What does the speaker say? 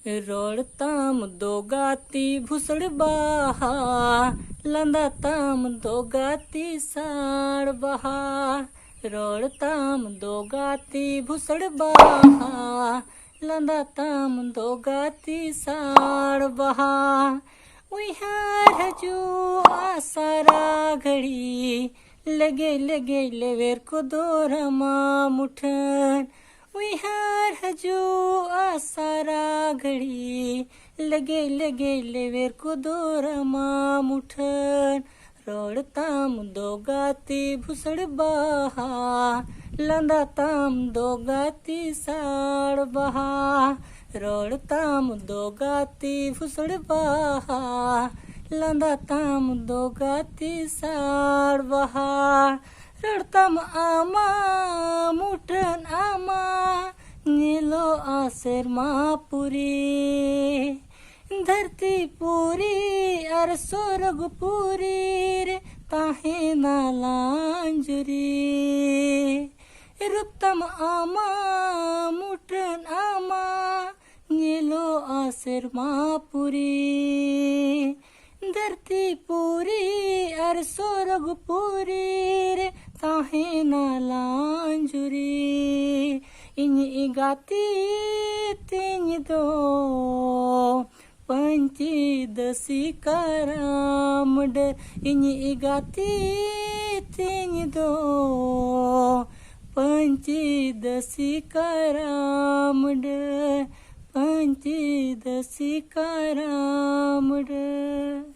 रोड़ताम दो गाती भूसड़ बहा, लंदाताम दो गाती साड़ बहा। रोड़ताम दो गाती भूसड़ बहा, लंदाताम दो गाती साड़ बहा। उइहार हजू आसारा घड़ी, लगे लगे लेवेर को दोरमा मुठन। उइहार हजू आसारा घड़ी, लगे लगे लेवेर को दोरमा मुठन। रोड़ताम दो गाती भूसड़ बहा, लंदाताम दो गाती साड़ बहा। रोड़ताम दो गाती भूसड़ बहा, लंदाताम दो गाती साड़ बहा। रड़ताम आमा मुठन आमा, नीलो आसेर मापुरी। धरती पूरी अर स्वर्ग पूरी रे, ताहे नालांजुरी। रुतम आमा मुठन आमा, नीलो आसेर मापुरी। धरती पूरी अर स्वर्ग पूरी रे, ताहे नालांजुरी। इन्हीं गाती तीन दो पंची दसी कराम डर। इन्हीं गाती तीन दो पंची दसी कराम डर, पंची दसी कराम डर।